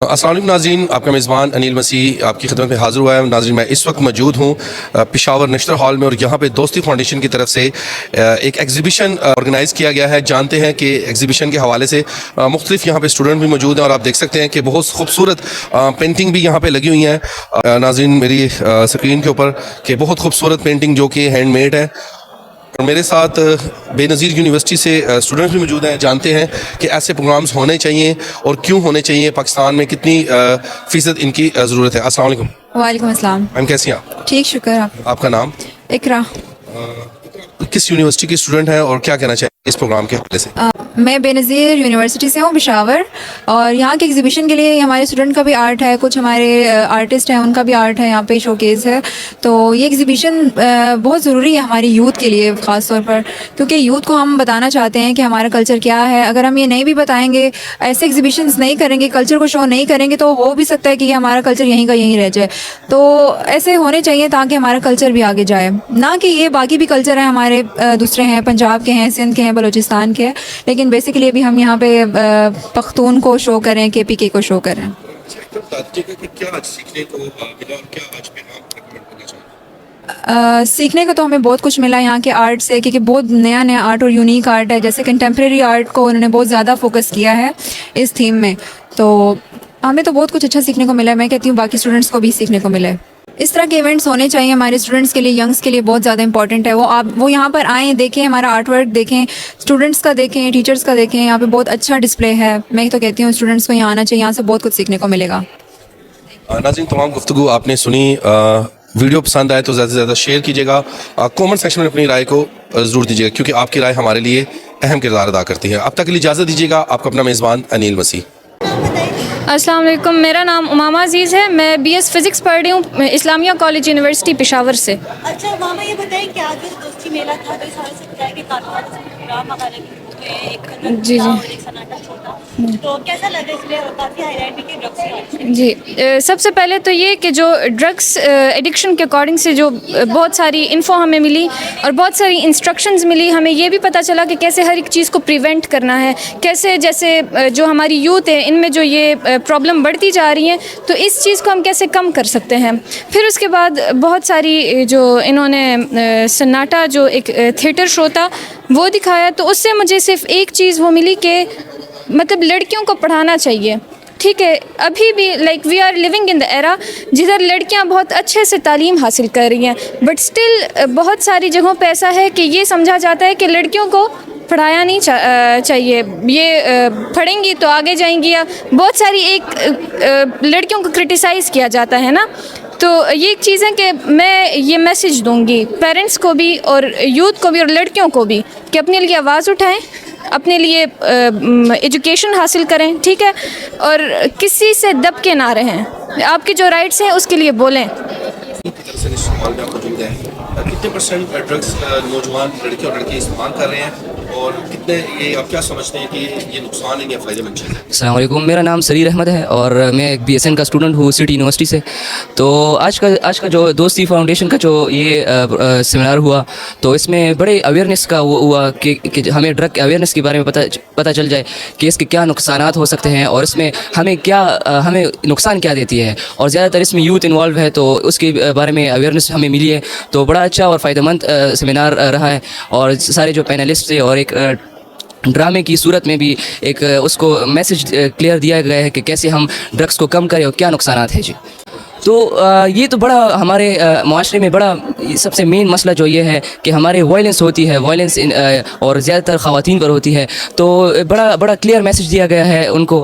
अस्सलाम वालेकुम नाज़रीन, आपका मेज़बान अनिल मसीह आपकी खिदमत में हाज़िर हुआ है। नाज़रीन, मैं इस वक्त मौजूद हूँ पेशावर नश्तर हॉल में और यहाँ पे दोस्ती फाउंडेशन की तरफ से एक एग्ज़िबिशन ऑर्गेनाइज़ किया गया है। जानते हैं कि एग्ज़िबिशन के हवाले से मुख्तलिफ यहाँ पे स्टूडेंट भी मौजूद हैं और आप देख सकते हैं कि बहुत खूबसूरत पेंटिंग भी यहाँ पे लगी हुई हैं। नाज़रीन, मेरी स्क्रीन के ऊपर कि बहुत खूबसूरत पेंटिंग जो कि हैंड मेड है। और मेरे साथ बेनज़ीर यूनिवर्सिटी से स्टूडेंट्स भी मौजूद हैं। जानते हैं कि ऐसे प्रोग्राम्स होने चाहिए और क्यों होने चाहिए, पाकिस्तान में कितनी फ़ीसद इनकी ज़रूरत है। अस्सलाम वालेकुम। वालेकुम अस्सलाम। मैम कैसी हैं आप? ठीक, शुक्र। आपका नाम? इकरा। किस यूनिवर्सिटी की स्टूडेंट हैं और क्या कहना चाहिए इस प्रोग्राम के हवाले से? मैं बेनज़ीर यूनिवर्सिटी से हूँ, पेशावर। और यहाँ के एग्ज़िबिशन के लिए हमारे स्टूडेंट का भी आर्ट है, कुछ हमारे आर्टिस्ट हैं उनका भी आर्ट है, यहाँ पे शोकेस है। तो ये एग्ज़िबिशन बहुत ज़रूरी है हमारी यूथ के लिए ख़ास तौर पर, क्योंकि यूथ को हम बताना चाहते हैं कि हमारा कल्चर क्या है। अगर हम ये नहीं भी बताएंगे, ऐसे एग्ज़िबिशंस नहीं करेंगे, कल्चर को शो नहीं करेंगे, तो हो भी सकता है कि हमारा कल्चर यहीं का यहीं रह जाए। तो ऐसे होने चाहिए ताकि हमारा कल्चर भी आगे जाए, ना कि ये बाकी भी कल्चर हैं हमारे दूसरे हैं, पंजाब के हैं, सिंध के हैं, बलूचिस्तान के हैं, लेकिन बेसिकली अभी हम यहाँ पे पख्तून को शो करें, KPK को शो करें। सीखने को तो हमें बहुत कुछ मिला यहाँ के आर्ट से, क्योंकि बहुत नया नया आर्ट और यूनिक आर्ट है। जैसे कंटेम्प्रेरी आर्ट को उन्होंने बहुत ज़्यादा फोकस किया है इस थीम में, तो हमें तो बहुत कुछ अच्छा सीखने को मिला है। मैं कहती हूँ बाकी स्टूडेंट्स को भी सीखने को मिले। इस तरह के इवेंट्स होने चाहिए हमारे स्टूडेंट्स के लिए, यंग्स के लिए बहुत ज़्यादा इंपॉर्टेंट है। वो यहाँ पर आएँ, देखें हमारा आर्ट वर्क, देखें स्टूडेंट्स का, देखें टीचर्स का, देखें। यहाँ पे बहुत अच्छा डिस्प्ले है। मैं तो कहती हूँ स्टूडेंट्स को यहाँ आना चाहिए, यहाँ से बहुत कुछ सीखने को मिलेगा। नाज़रीन, तमाम गुफ्तगू आपने सुनी। वीडियो पसंद आए तो ज़्यादा से ज़्यादा शेयर कीजिएगा। कमेंट सेक्शन में अपनी राय को ज़रूर दीजिएगा, क्योंकि आपकी राय हमारे लिए अहम किरदार अदा करती है। अब तक के लिए इजाज़त दीजिएगा। आपका अपना मेज़बान अनिल मसीह। अस्सलाम वालेकुम, मेरा नाम उमामा अजीज़ है। मैं BS फ़िज़िक्स पढ़ रही हूँ इस्लामिया कॉलेज यूनिवर्सिटी पेशावर से। अच्छा मामा, ये बताएं कि आज जो दोस्ती मेला था, तो इस हाल से बताया कि काफ़ी सारे प्रोग्राम हमारे एक जी और एक सन्नाटा छोटा, तो कैसा लगा इसमें? काफ़ी हाईलाइट भी कि ड्रग्स जी। सबसे पहले तो ये कि जो ड्रग्स एडिक्शन के अकॉर्डिंग से जो बहुत सारी इन्फो हमें मिली और बहुत सारी इंस्ट्रक्शंस मिली। हमें ये भी पता चला कि कैसे हर एक चीज़ को प्रिवेंट करना है, कैसे जैसे जो हमारी यूथ है इनमें जो ये प्रॉब्लम बढ़ती जा रही है, तो इस चीज़ को हम कैसे कम कर सकते हैं। फिर उसके बाद बहुत सारी जो इन्होंने सन्नाटा जो एक थिएटर शो था वो दिखाया, तो उससे मुझे सिर्फ एक चीज़ वो मिली कि मतलब लड़कियों को पढ़ाना चाहिए। ठीक है, अभी भी like we are living in the era जिधर लड़कियां बहुत अच्छे से तालीम हासिल कर रही हैं, बट स्टिल बहुत सारी जगहों पे ऐसा है कि ये समझा जाता है कि लड़कियों को पढ़ाया नहीं चाहिए, ये पढ़ेंगी तो आगे जाएंगी, या बहुत सारी एक लड़कियों को क्रिटिसाइज़ किया जाता है ना। तो ये एक चीज़ है कि मैं ये मैसेज दूंगी पेरेंट्स को भी और यूथ को भी और लड़कियों को भी कि अपने लिए आवाज़ उठाएं, अपने लिए एजुकेशन हासिल करें, ठीक है, और किसी से दब के ना रहें। आपकी जो राइट्स हैं उसके लिए बोलें। कितने परसेंट ड्रग्स नौजवान लड़के और लड़के इस्तेमाल कर रहे हैं और कितने ये आप क्या समझते हैं कि ये नुकसान है या फ़ायदेमंद चीज़ है? अस्सलाम वालेकुम, मेरा नाम सरीर अहमद है और मैं एक BSN का स्टूडेंट हूँ सिटी यूनिवर्सिटी से। तो आज का जो दोस्ती फाउंडेशन का जो ये सेमिनार हुआ, तो इसमें बड़े अवेयरनेस का वो हुआ कि हमें ड्रग अवेयरनेस के बारे में पता चल जाए कि इसके क्या नुकसानात हो सकते हैं और इसमें हमें नुकसान क्या देती है। और ज़्यादातर इसमें यूथ इन्वॉल्व है, तो उसके बारे में अवेयरनेस हमें मिली है। तो बड़ा अच्छा और फ़ायदेमंद सेमिनार रहा है। और सारे जो पैनलिस्ट थे और एक ड्रामे की सूरत में भी एक उसको मैसेज क्लियर दिया गया है कि कैसे हम ड्रग्स को कम करें और क्या नुकसानात हैं जी। तो ये तो बड़ा हमारे माशरे में बड़ा सबसे मेन मसला जो ये है कि हमारे वायलेंस होती है, वायलेंस और ज़्यादातर ख़वातीन पर होती है। तो बड़ा क्लियर मैसेज दिया गया है उनको,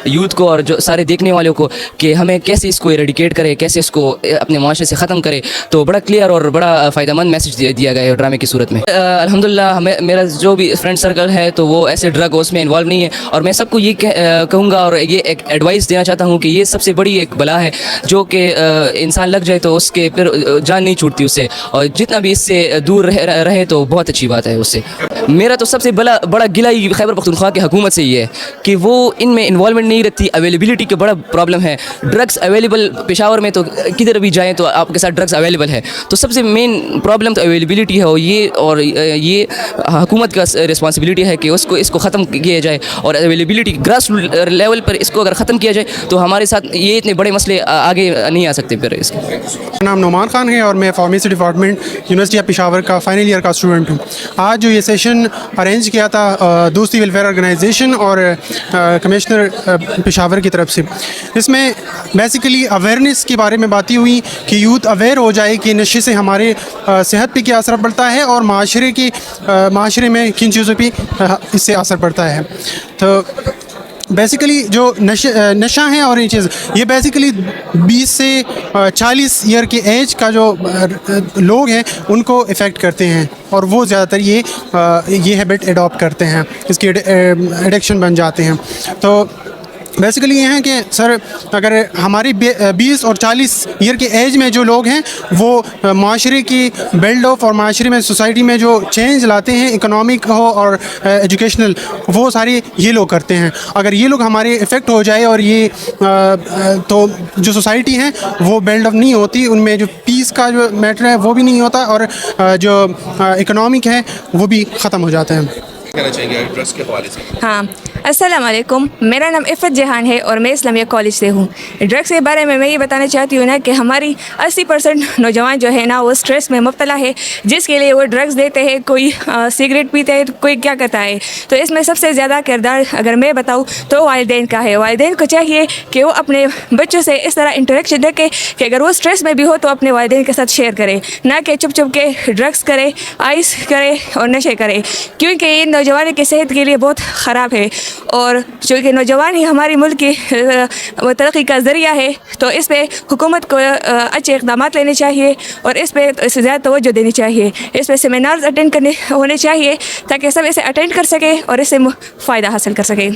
यूथ को और जो सारे देखने वालों को, कि हमें कैसे इसको इरेडिकेट करें, कैसे इसको अपने माशरे से ख़त्म करें। तो बड़ा क्लियर और बड़ा फ़ायदेमंद मैसेज दिया गया है ड्रामे की सूरत में। अल्हम्दुलिल्लाह मेरा जो भी फ्रेंड सर्कल है तो वो ऐसे ड्रग उसमें इन्वॉल्व नहीं है। और मैं सबको ये कहूँगा और ये एक एडवाइस देना चाहता हूँ कि ये सबसे बड़ी एक बला है जो کہ انسان لگ جائے تو اس کے پھر جان نہیں چھوٹتی اس سے, اور جتنا بھی اس سے دور رہے تو بہت اچھی بات ہے اس سے. میرا تو سب سے بڑا گلہ خیبر پختونخوا کی حکومت سے یہ ہے کہ وہ ان میں انوالومنٹ نہیں رکھتی. اویلیبلٹی کا بڑا پرابلم ہے. ڈرگس اویلیبل پشاور میں تو کدھر بھی جائیں تو آپ کے ساتھ ڈرگس اویلیبل ہے. تو سب سے مین پرابلم تو اویلیبلٹی ہے, اور یہ حکومت کا رسپانسبلٹی ہے کہ اس کو ختم کیا جائے. اور اویلیبلٹی گراس لیول پر اس کو اگر ختم کیا جائے تو ہمارے ساتھ یہ اتنے بڑے مسئلے آگے نہیں آ سکتے. پھر اس کے میرا نام نعمان خان ہے اور میں pharmacy department university of Peshawar کا فائنل ایئر کا اسٹوڈنٹ ہوں. آج جو یہ سیشن ارینج کیا تھا دوستی ویلفیئر آرگنائزیشن اور کمشنر پشاور کی طرف سے, اس میں بیسیکلی اویئرنیس کے بارے میں باتیں ہوئی کہ یوتھ اویئر ہو جائے کہ نشے سے ہمارے صحت پہ کیا اثر پڑتا ہے اور معاشرے میں کن چیزوں پہ اس سے اثر پڑتا ہے. تو بیسیکلی جو نشہ ہیں اور یہ چیز یہ بیسیکلی 20 سے 40 ایئر کے ایج کا جو لوگ ہیں ان کو افیکٹ کرتے ہیں, اور وہ زیادہ تر یہ ہیبٹ اڈاپٹ کرتے ہیں, اس کے ایڈکشن بن جاتے ہیں. تو بیسیکلی یہ ہے کہ سر اگر ہماری 20 اور 40 ایئر کے ایج میں جو لوگ ہیں وہ معاشرے کی بلڈ اپ اور معاشرے میں سوسائٹی میں جو چینج لاتے ہیں, اکنامک ہو اور ایجوکیشنل, وہ سارے یہ لوگ کرتے ہیں. اگر یہ لوگ ہمارے افیکٹ ہو جائے اور یہ تو جو سوسائٹی ہیں وہ بلڈ اپ نہیں ہوتی, ان میں جو پیس کا جو میٹر ہے وہ بھی نہیں ہوتا, اور جو اکنامک ہے وہ بھی ختم ہو جاتا ہے. کہنا چاہیں گے ڈرگس کے حوالے سے؟ ہاں, السلام علیکم. میرا نام عفت جہان ہے اور میں اسلامیہ کالج سے ہوں. ڈرگس کے بارے میں یہ بتانا چاہتی ہوں نا کہ ہماری 80% نوجوان جو ہے نا وہ اسٹریس میں مبتلا ہے, جس کے لیے وہ ڈرگس دیتے ہیں. کوئی سگریٹ پیتے ہے, کوئی کیا کرتا ہے. تو اس میں سب سے زیادہ کردار اگر میں بتاؤں تو والدین کا ہے. والدین کو چاہیے کہ وہ اپنے بچوں سے اس طرح انٹریکشن رکھے کہ اگر وہ اسٹریس میں بھی ہو تو اپنے والدین کے ساتھ شیئر کرے, نہ کہ چپ کے ڈرگس کرے, آئس کرے اور نشے کرے, کیونکہ یہ نوجوان کی صحت کے لیے بہت خراب ہے. اور چونکہ نوجوان ہی ہماری ملک کی ترقی کا ذریعہ ہے, تو اس پہ حکومت کو اچھے اقدامات لینے چاہیے اور اس پہ زیادہ توجہ دینی چاہیے. اس پہ سیمینارز اٹینڈ ہونے چاہیے تاکہ سب اسے اٹینڈ کر سکیں اور اس سے فائدہ حاصل کر سکیں.